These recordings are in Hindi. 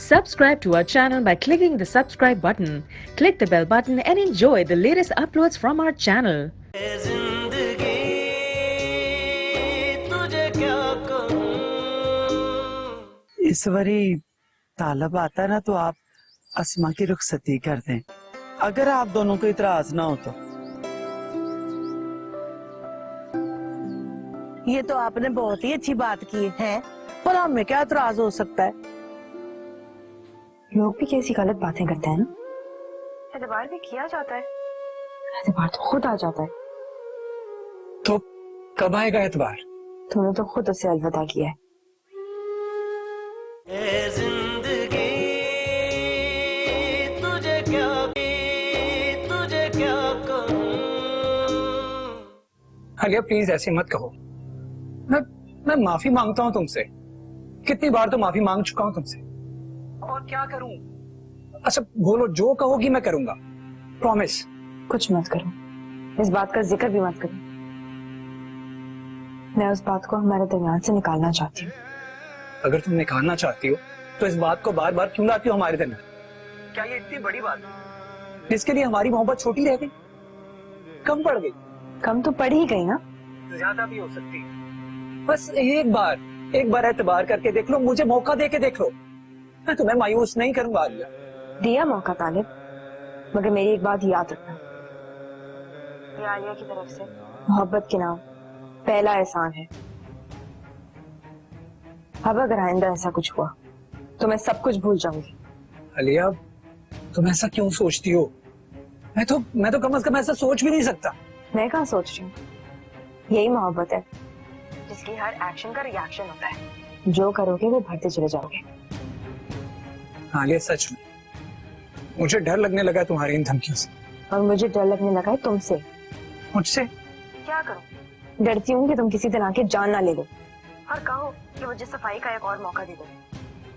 Subscribe to our channel by clicking the subscribe button. Click the bell button and enjoy the latest uploads from our channel. इस बारी तालब आता है ना तो आप अस्मा की रुखसती कर दें, अगर आप दोनों को इतराज ना हो तो। ये तो आपने बहुत ही अच्छी बात की है, पर हमें क्या इतराज हो सकता है? लोग भी कैसी गलत बातें करते हैं ना। एतबार भी किया जाता है। एतबार तो खुद आ जाता है। तो कब आएगा एतबार? तूने तो खुद उसे अलविदा किया है। आलिया प्लीज ऐसे मत कहो। मैं माफी मांगता हूँ तुमसे, कितनी बार तो माफी मांग चुका हूँ तुमसे, और क्या करूँ? अच्छा बोलो, जो कहोगी मैं करूंगा, प्रॉमिस। कुछ मत करो, इस बात का जिक्र भी मत करो। मैं उस बात को हमारे दरमियान से निकालना चाहती हूँ। अगर तुम निकालना चाहती हो तो इस बात को बार बार क्यों लाती हो हमारे दरमियान? क्या ये इतनी बड़ी बात है जिसके लिए हमारी मोहब्बत छोटी रह गई, कम पड़ गई? कम तो पड़ ही गई ना। ज्यादा भी हो सकती है। बस एक बार एतबार करके देख लो, मुझे मौका दे के देख लो, मैं तुम्हें मायूस नहीं करूंगा। आलिया दिया मौका तालिब, मगर मेरी एक बात याद रखना, ये आलिया की तरफ से मोहब्बत के नाम पहला एहसान है। अब अगर आइंदा ऐसा कुछ हुआ तो मैं सब कुछ भूल जाऊंगी। आलिया तुम ऐसा क्यों सोचती हो? मैं तो कम से कम ऐसा सोच भी नहीं सकता। मैं कहाँ सोच रही हूँ, यही मोहब्बत है जिसकी हर एक्शन का रिएक्शन होता है। जो करोगे वो भरते चले जाओगे। आलिया सच में मुझे डर लगने लगा है तुम्हारी इन धमकियों से। और मुझे डर लगने लगा है तुमसे। मुझसे? क्या करूं? डरती हूँ कि तुम किसी दिन आके जान ना ले लो और कहो कि मुझे सफाई का एक और मौका दे दो।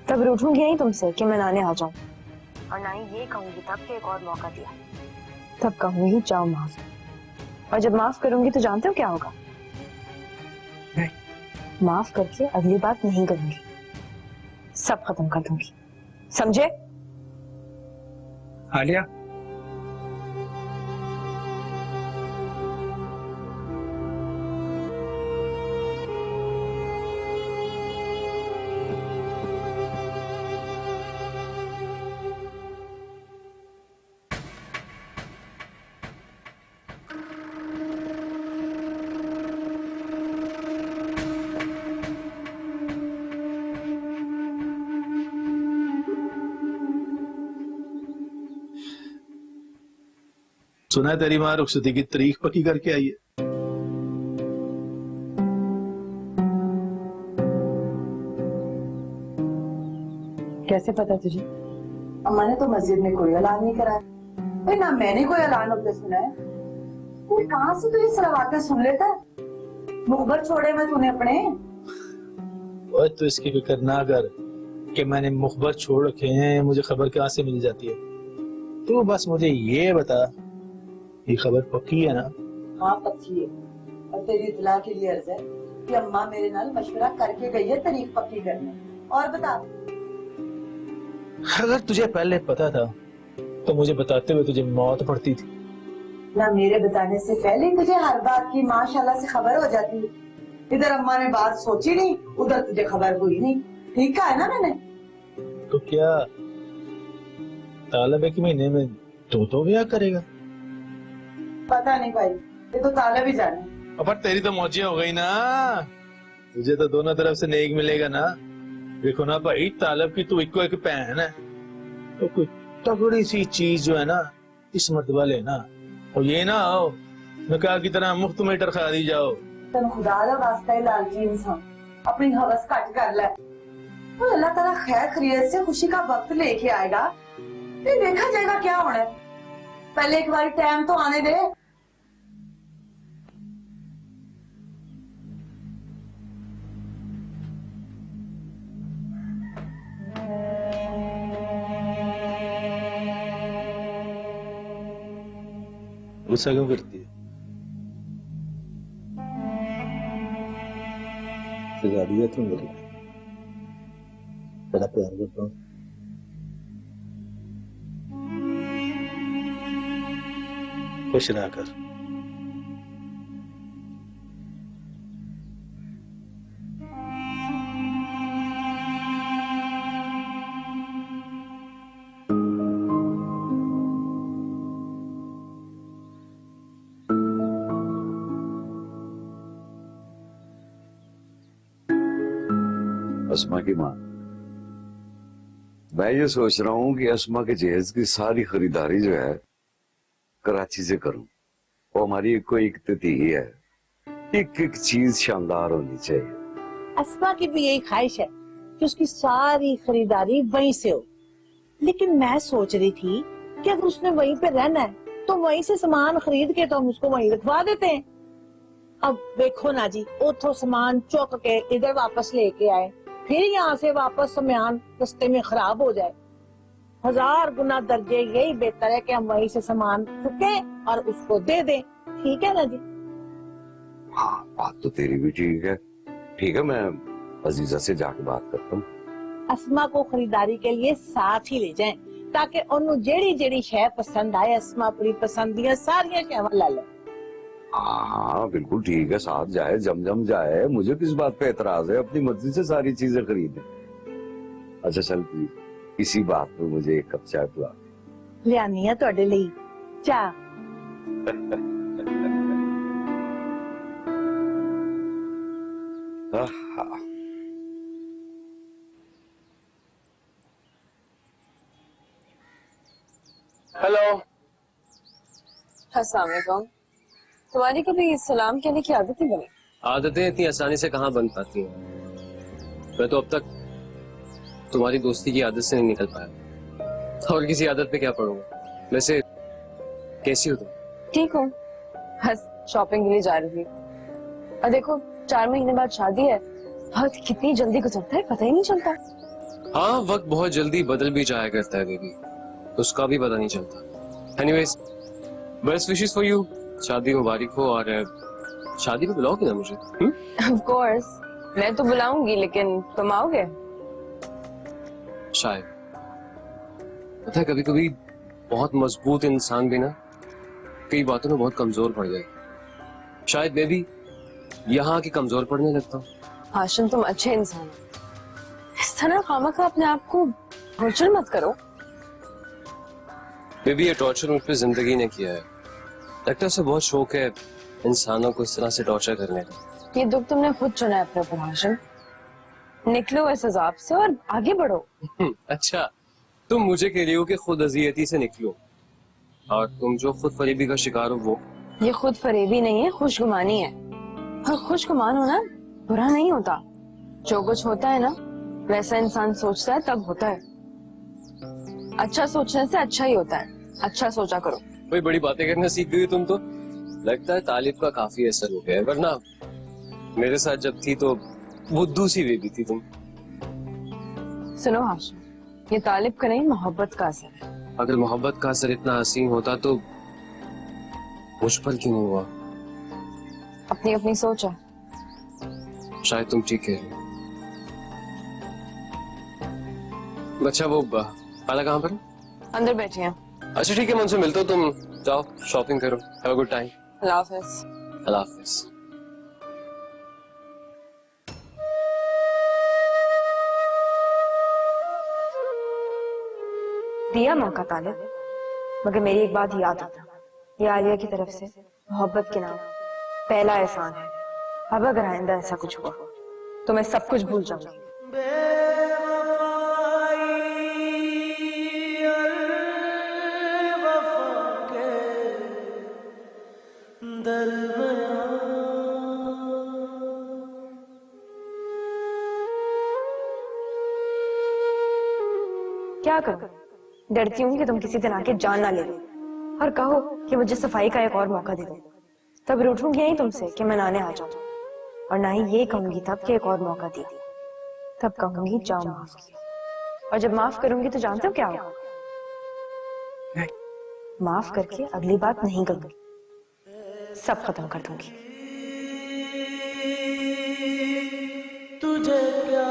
तब रूठूंगी नहीं तुमसे कि मैं नाने आ जाऊं, और ना ही ये कहूंगी तब कि एक और मौका दिया। तब कहूंगी जाओ माफ, और जब माफ करूंगी तो जानते हो क्या होगा? नहीं। माफ करके अगली बात नहीं करूंगी, सब खत्म कर दूंगी, समझे? आलिया सुना है तेरी माँ रुखसती की तारीख पक्की करके आई है। कैसे पता तुझे? अम्मा ने तो मस्जिद में कोई ऐलान नहीं करा है, ना मैंने कोई ऐलान होते सुना है। तू कहाँ से तो ये सलावातें सुन लेता है? मुखबर छोड़े मैं तूने अपने। और तो इसकी फिक्र ना कर कि मैंने मुखबर छोड़ रखे हैं, मुझे खबर कहाँ से मिल जाती है। तू बस मुझे ये बता, ये खबर पक्की है ना? हाँ पक्की है, और तेरी इतला के लिए अर्ज है कि अम्मा मेरे नाल मशवरा करके गई है तारीख पक्की करने। और बता, अगर तुझे पहले पता था तो मुझे बताते हुए तुझे मौत पड़ती थी। ना मेरे बताने से पहले ही तुझे हर बात की माशाल्लाह से खबर हो जाती है। इधर अम्मा ने बात सोची नहीं, उधर तुझे खबर हुई नहीं। ठीक कहा है ना मैंने? तो क्या तालब एक महीने में दो ब्याह करेगा? पता नहीं भाई, ये तो ताला भी जाने। पर तेरी तो मौजी हो गई ना, तुझे तो दोनों तरफ से नेक मिलेगा ना। देखो ना भाई, तालब की तो इक्को एक बहन है, तो कोई तगड़ी सी चीज जो है ना किस्मत वाले ना, और ये ना हो निकाह की तरह मुफ्त में टरखा दी जाओ। तन खुदा दा वास्ता है लालची इंसान, अपनी हवस कट कर ले। तो अल्लाह ताला खैर खैरियत से खुशी का वक्त लेके आएगा, फिर देखा जाएगा क्या होना है। पहले एक बार टाइम तो आने दे। गुस्सा क्यों करती है? सजा दिया तुम लोग, बड़ा प्यार करता हूँ। खुश रहा कर। अस्मा की माँ, मैं ये सोच रहा हूँ कि अस्मा के जहेज की सारी खरीदारी जो है कराची से करूं। वो हमारी एक को एक तिथि ही है, एक एक चीज शानदार होनी चाहिए। अस्मा की भी यही ख्वाहिश है कि उसकी सारी खरीदारी वहीं से हो, लेकिन मैं सोच रही थी कि अगर उसने वहीं पे रहना है तो वहीं से सामान खरीद के तो हम उसको वहीं रखवा देते हैं। अब देखो ना जी, उतो सामान चुक के इधर वापस लेके आए, फिर यहाँ से वापस सामान रास्ते में खराब हो जाए। 1000 गुना दर्जे यही बेहतर है कि हम वहीं से सामान चुकें और उसको दे दें। ठीक है ना जी? हाँ, बात तो तेरी भी ठीक है। ठीक है, मैं अजीजा से जाके बात करता हूँ। अस्मा को खरीदारी के लिए साथ ही ले जाएं ताकि उन्हें जेड़ी जेड़ी शय पसंद आए, अस्मा अपनी पसंद दी सारिया शय ला ले। हाँ बिल्कुल ठीक है, साथ जाए, जम जाए। मुझे किस बात पे एतराज है, अपनी मर्जी से सारी चीजें खरीदे। अच्छा चल प्लीज इसी बात पे मुझे एक कप चाय पिला। लियानी है तुहाडे लिए चाह। हेलो, अस्सलाम वालेकुम। तुम्हारी कभी सलाम कहने की आदत नहीं बनी? आदतें इतनी आसानी से कहाँ बन पाती हैं। मैं तो अब तक तुम्हारी दोस्ती की आदत से नहीं निकल पाया, और किसी आदत पे क्या पढ़ूंगा। वैसे कैसी हो तुम? ठीक हूँ, बस शॉपिंग के लिए जा रही थी। और देखो 4 महीने बाद शादी है, वक्त कितनी जल्दी गुजरता है पता ही नहीं चलता। हाँ, वक्त बहुत जल्दी बदल भी जाया करता है बेबी, उसका भी पता नहीं चलता। Anyways, best wishes for you. शादी मुबारक हो, और शादी में बुलाओगे ना मुझे? ऑफ कोर्स, मैं तो बुलाऊंगी, लेकिन तुम आओगे? शायद। पता है, कभी कभी बहुत मजबूत इंसान भी ना कई बातों में बहुत कमजोर पड़ जाए। शायद मैं भी यहाँ की कमजोर पड़ने लगता हूँ। हाशिम, तुम अच्छे इंसान हो, इस तरह खामखा अपने आप को टॉर्चर मत करो। बेबी, ये टॉर्चर मुझ पे जिंदगी ने किया है। लगता है उसे बहुत शौक है इंसानों को इस तरह से टॉर्चर करने का। ये दुख तुमने खुद चुना है अपने ऊपर हाशिम। निकलो इस अजाब से और आगे बढ़ो। अच्छा, तुम मुझे कह रही हो कि खुद अजियती से निकलो, और तुम जो खुद फरेबी का शिकार हो वो? ये खुद फरेबी नहीं है, खुशगुमानी है। और खुशगुमान होना बुरा नहीं होता। जो कुछ होता है ना वैसा इंसान सोचता है तब होता है। अच्छा सोचने से अच्छा ही होता है। अच्छा सोचा करो। कोई बड़ी बातें करना सीख गई तुम तो। लगता है तालिब का काफी असर हो गया है, वरना मेरे साथ जब थी तो बुद्धू सी बेबी थी तुम। सुनो हाशिम, ये तालिब का नहीं मोहब्बत का असर है। अगर मोहब्बत का असर इतना हसीन होता तो मुझ पर क्यों नहीं हुआ? अपनी अपनी सोच है। शायद तुम ठीक है। अच्छा, वो पाला कहाँ पर है? अंदर बैठे हैं। अच्छा ठीक है, मैं उनसे मिलता हूँ। तुम जाओ शॉपिंग करो। Have a good time. अल्लाह हाफिज। अल्लाह हाफिज। दिया मौका तालिब, मगर मेरी एक बात याद आता, ये आलिया की तरफ से मोहब्बत के नाम पहला एहसान है। अब अगर आइंदा ऐसा कुछ हुआ तो मैं सब कुछ भूल जाऊंगी। क्या करूं? डरती हूँ कि तुम किसी दिन आके जान ना ले लो और कहो कि मुझे सफाई का एक और मौका दे दो। तब रूठूंगी यही तुमसे कि मैं नाने आ जाऊं, और ना ही ये कहूंगी तब कि एक और मौका दे दी। तब कहूंगी जाओ माफ किया, और जब माफ करूंगी तो जानते हो क्या होगा? माफ करके अगली बात नहीं करूंगी, सब खत्म कर दूंगी। तुझे क्या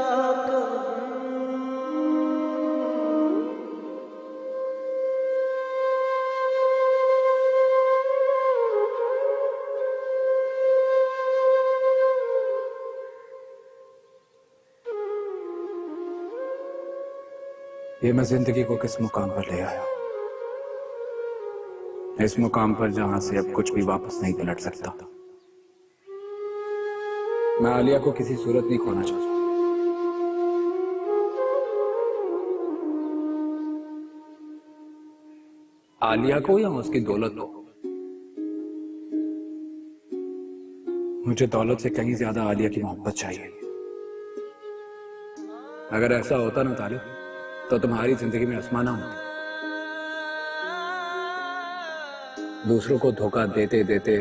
ये मैं जिंदगी को किस मुकाम पर ले आया, इस मुकाम पर जहां से अब कुछ भी वापस नहीं पलट सकता। मैं आलिया को किसी सूरत नहीं खोना चाहता। आलिया को या उसकी दौलत को। मुझे दौलत से कहीं ज्यादा आलिया की मोहब्बत चाहिए। अगर ऐसा होता ना तालिब, तो तुम्हारी जिंदगी में आसमाना होता। दूसरों को धोखा देते देते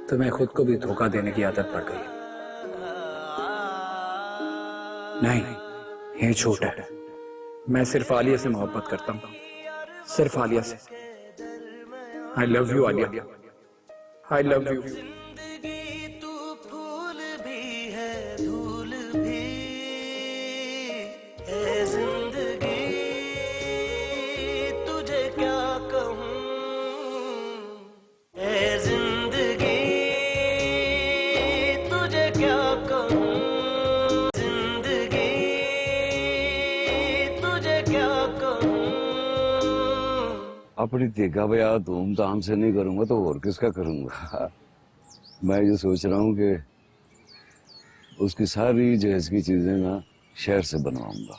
तुम्हें खुद को भी धोखा देने की आदत पड़ गई। नहीं, ये झूठ है। मैं सिर्फ आलिया से मोहब्बत करता हूं, सिर्फ आलिया से। I love you Alia, I love you. अपनी देखा भैया धूमधाम से नहीं करूंगा तो और किसका करूंगा। मैं ये सोच रहा हूँ कि उसकी सारी जहेज की चीजें ना शहर से बनवाऊंगा।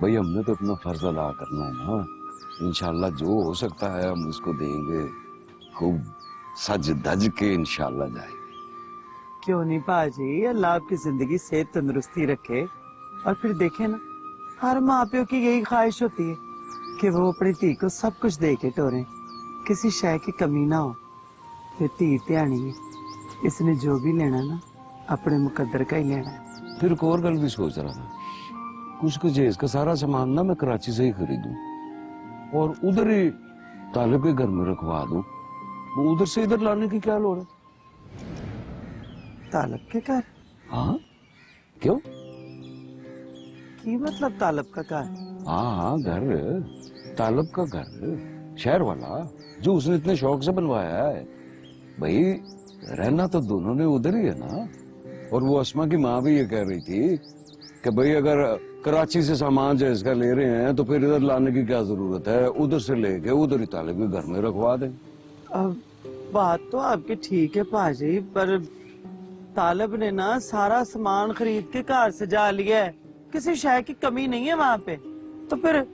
भाई हमने तो अपना फर्ज अदा करना है ना। इंशाल्लाह जो हो सकता है हम उसको देंगे, खूब सज धज के इंशाल्लाह जाएंगे। क्यों नहीं पाजी, अल्लाह आपकी जिंदगी सेहत तंदुरुस्ती रखे। और फिर देखे ना, हर माँ प्यो की यही ख्वाहिश होती है कि वो अपनी धी को सब कुछ दे के टोरे, किसी शय की कमी ना हो। फिर धी ध्यानी है, इसने जो भी लेना ना अपने मुकद्दर का ही लेना है। फिर एक और गल भी सोच रहा था, कुछ जहेज का सारा सामान ना मैं कराची से ही खरीदूं और उधर ही तालिब के घर में रखवा दूं। वो उधर से इधर लाने की क्या लोड़ है? तालब के घर? हाँ, क्यों? की मतलब तालब का घर? हाँ, घर तालब का घर, शहर वाला जो उसने इतने शौक से बनवाया है। भाई रहना तो दोनों ने उधर ही है ना। और वो अस्मा की माँ भी ये कह रही थी कि भाई अगर कराची से सामान जहेज का ले रहे हैं तो फिर इधर लाने की क्या जरूरत है, उधर से लेके उधर ही तालिब के घर में रखवा दें। अब बात तो आपकी ठीक है पाजी, पर तालिब ने ना सारा सामान खरीद के कार से जा लिया है, किसी शय की कमी नहीं है वहाँ पे। तो फिर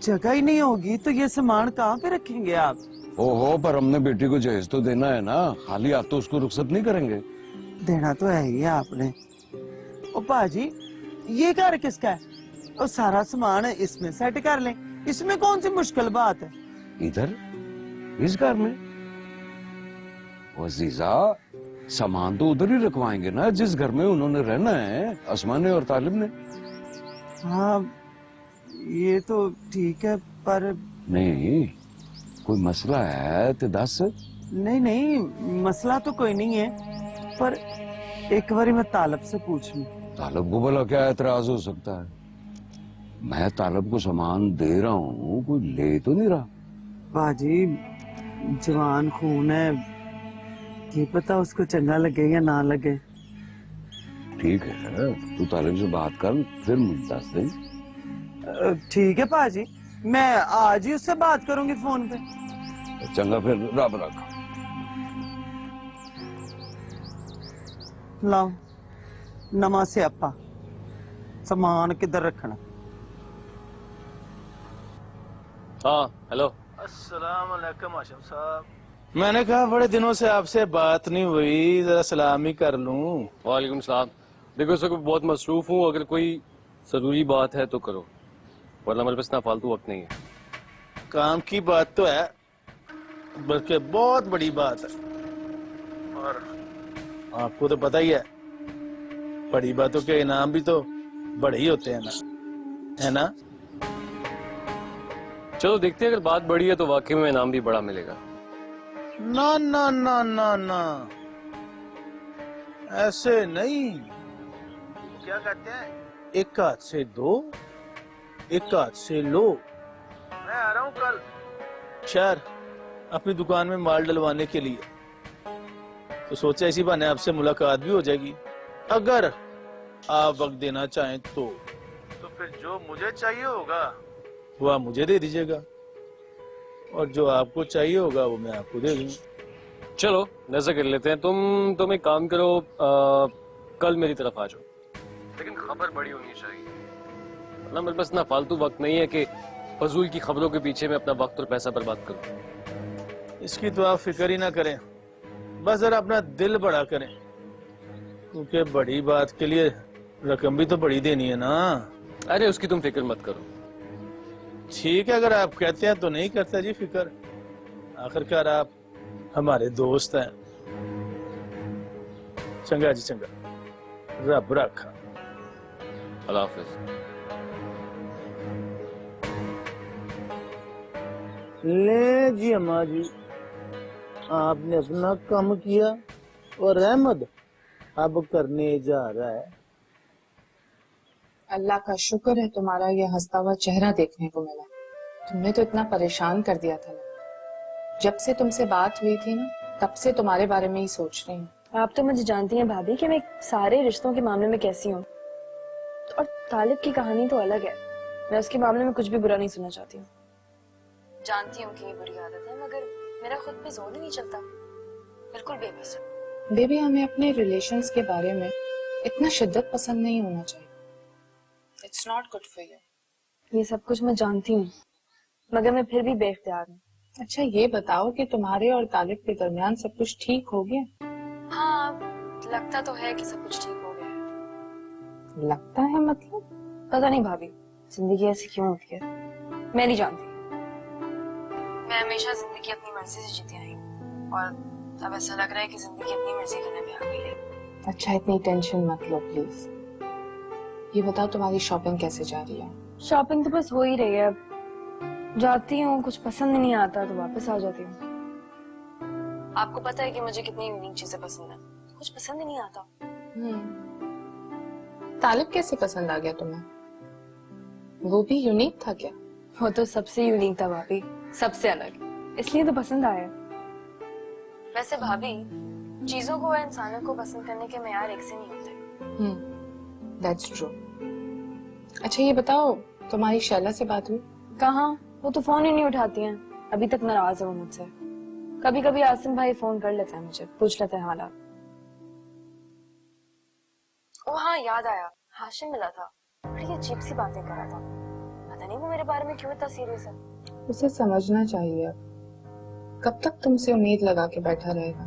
जगह ही नहीं होगी तो ये सामान कहाँ पे रखेंगे आप? ओहो, पर हमने बेटी को जहेज तो देना है ना, खाली हाथ तो उसको रुखसत नहीं करेंगे। देना तो है ही आपने। ओ पाजी, ये घर किसका है? और सारा सामान इसमें सेट कर लें, इसमें कौन सी मुश्किल बात है? इधर इस घर में? अजीजा, सामान तो उधर ही रखवाएंगे ना जिस घर में उन्होंने रहना है, अस्मा ने और तालिब ने। हाँ ये तो ठीक है, पर नहीं कोई मसला है तो दस। नहीं नहीं, मसला तो कोई नहीं है, पर एक बार मैं तालब से पूछ लूं। तालब को भला क्या एतराज हो सकता है? मैं तालब को सामान दे रहा हूँ, कोई ले तो नहीं रहा। बाजी जवान खून है, ये पता उसको चंगा लगे या ना लगे। ठीक है, तू तालिब से बात कर, फिर मुझे दस दे। ठीक है पाजी, मैं आज ही उससे बात करूंगी फोन पे। चंगा, फिर रब रखा। लाओ नमक से आपा, सामान किधर रखना? हाँ हेलो। अस्सलाम वालेकुम आशिम साहब। मैंने कहा बड़े दिनों से आपसे बात नहीं हुई, जरा सलाम ही कर लूं। वालेकुम सलाम। देखो इस वक्त बहुत मसरूफ हूँ, अगर कोई जरूरी बात है तो करो, वरना मेरे पास इतना फालतू वक्त नहीं है। काम की बात तो है, बल्कि बहुत बड़ी बात है, और आपको तो पता ही है बड़ी बातों के इनाम भी तो बड़े ही होते हैं ना, है ना? चलो देखते हैं, अगर बात बड़ी है तो वाकई में इनाम भी बड़ा मिलेगा। ना ना ना ना ना, ऐसे नहीं। क्या कहते हैं, एक हाथ से दो, एक हाथ से लो। मैं आ रहा हूँ कल शहर अपनी दुकान में माल डलवाने के लिए, तो सोचा इसी बहाने आपसे मुलाकात भी हो जाएगी। अगर आप वक्त देना चाहें तो फिर जो मुझे चाहिए होगा वो आप मुझे दे दीजिएगा, और जो आपको चाहिए होगा वो मैं आपको दे दूंगा। चलो ऐसा कर लेते हैं, तुम एक काम करो, कल मेरी तरफ आ जाओ, लेकिन खबर बड़ी होनी चाहिए ना। मेरे पास इतना फालतू वक्त नहीं है कि फजूल की खबरों के पीछे मैं अपना वक्त और पैसा बर्बाद करूं। इसकी तो आप फिक्र ही ना करें, बस जरा अपना दिल बड़ा करें, क्योंकि बड़ी बात के लिए रकम भी तो बड़ी देनी है ना। अरे उसकी तुम फिक्र मत करो। ठीक है, अगर आप कहते हैं तो नहीं करता जी फिक्र, आखिरकार आप हमारे दोस्त हैं। चंगा जी चंगा, रब रखा। अल्लाह हाफिज। ले जी अम्मा जी, आपने अपना काम किया और अहमद अब करने जा रहा है। अल्लाह का शुक्र है तुम्हारा ये हंसता हुआ चेहरा देखने को मिला। तुमने तो इतना परेशान कर दिया था ना। जब से तुमसे बात हुई थी ना, तब से तुम्हारे बारे में ही सोच रही हूँ। आप तो मुझे जानती हैं भाभी कि मैं सारे रिश्तों के मामले में कैसी हूँ, और तालिब की कहानी तो अलग है। मैं उसके मामले में कुछ भी बुरा नहीं सुनना चाहती हूँ। जानती हूँ कि ये बुरी आदत है, मगर मेरा खुद पे जोर ही नहीं चलता। बिल्कुल बेबस है। बेबी, हमें अपने रिलेशंस के बारे में इतना शिद्दत पसंद नहीं होना चाहिए। It's not good for you. ये सब कुछ मैं जानती हूँ, मगर मैं फिर भी बेख्तियार हूँ। अच्छा ये बताओ कि तुम्हारे और तालिब के दरमियान सब कुछ ठीक हो गया? हाँ, लगता तो है कि सब कुछ ठीक हो गया है। लगता है मतलब? पता नहीं भाभी, जिंदगी ऐसी क्यों होती है, मैं नहीं जानती। मैं हमेशा जिंदगी अपनी मर्जी से जीती आई हूँ, और अब ऐसा लग रहा है कि जिंदगी अपनी मर्जी करने पे आ गई है। अच्छा इतनी टेंशन मत लो प्लीज। ये बताओ तुम्हारी शॉपिंग कैसे जा रही है? शॉपिंग तो बस हो ही रही है। जाती हूँ, कुछ पसंद नहीं आता तो वापस आ जाती हूँ। आपको पता है कि मुझे कितनी यूनिक चीजें पसंद है, कुछ पसंद ही नहीं आता। तालिब कैसे पसंद आ गया तुम्हें? वो भी यूनिक था क्या? वो तो सबसे यूनिक था भाभी, सबसे अलग, इसलिए तो पसंद आया। वैसे भाभी, चीजों को और इंसानों को पसंद करने के मेयार एक से नहीं होते। That's true. अच्छा ये बताओ, तुम्हारी शैला से बात हुई? कहाँ, वो तो फोन ही नहीं उठाती हैं। अभी तक नाराज है वो मुझसे। कभी कभी आसिम भाई फोन कर लेते हैं मुझे, पूछ लेते हैं हालात। ओ हाँ, याद आया, हाशिम मिला था, बड़ी अजीब सी बातें कर रहा था। पता नहीं वो मेरे बारे में क्यों इतना सीरियस है। उसे समझना चाहिए। कब तक तुमसे उम्मीद लगा के बैठा रहेगा?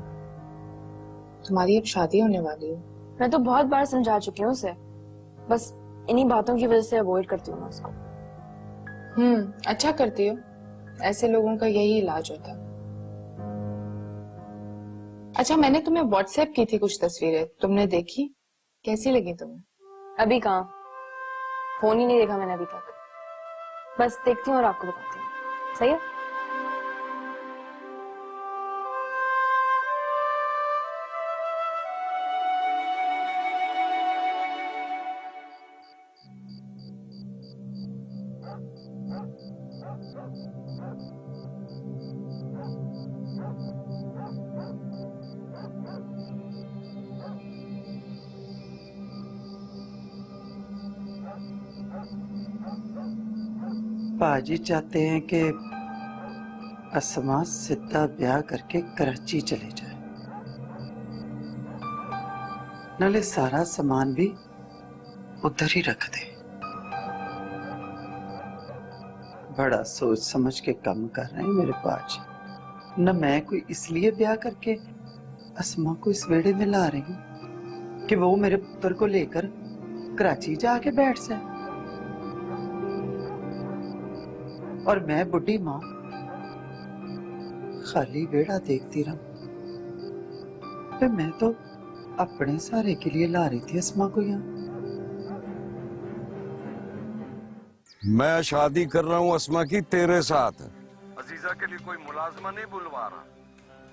तुम्हारी अब शादी होने वाली है। मैं तो बहुत बार समझा चुकी हूँ उसे, बस इन्हीं बातों की वजह से अवॉइड करती हूँ मैं उसको। अच्छा करती हो, ऐसे लोगों का यही इलाज होता है। अच्छा मैंने तुम्हें व्हाट्सएप की थी कुछ तस्वीरें, तुमने देखी? कैसी लगी तुम्हें? अभी कहाँ, फोन ही नहीं देखा मैंने अभी तक। बस देखती हूँ और आपको बताती हूँ। सही है? पाजी चाहते हैं कि असमा सीधा ब्याह करके कराची चले जाए, नाले सारा सामान भी उधर ही रख दे। बड़ा सोच समझ के काम कर रहे हैं मेरे पाजी। न मैं कोई इसलिए ब्याह करके असमा को इस वेड़े में ला रही हूँ कि वो मेरे पुत्र को लेकर कराची जाके बैठ जाए, और मैं बुढ़ी माँ खाली वेड़ा देखती रहूं। मैं तो अपने सहारे के लिए ला रही थी असमा को यहाँ। मैं शादी कर रहा हूँ असमा की तेरे साथ। अजीजा के लिए कोई मुलाजमा नहीं बुलवा रहा,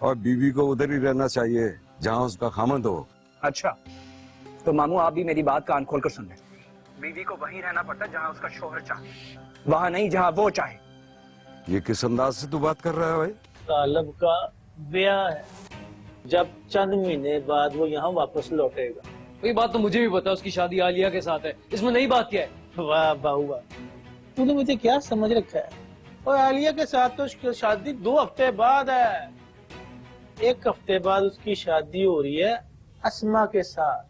और बीवी को उधर ही रहना चाहिए जहाँ उसका खामद हो। अच्छा, तो मामू आप भी मेरी बात कान खोल कर सुन ले। बीवी को वहीं रहना पड़ता है जहाँ उसका शोहर चाहे, वहाँ नहीं जहाँ वो चाहे। ये किस अंदाज से तू बात कर रहा है भाई? तालब का ब्याह है, जब चंद महीने बाद वो यहाँ वापस लौटेगा। वही बात तो मुझे भी पता है, उसकी शादी आलिया के साथ है, इसमें नई बात क्या है? वाह बाहुआ, तूने मुझे क्या समझ रखा है? और आलिया के साथ तो उसकी शादी 2 हफ्ते बाद है। 1 हफ्ते बाद उसकी शादी हो रही है अस्मा के साथ,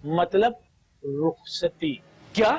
मतलब रुखसती। क्या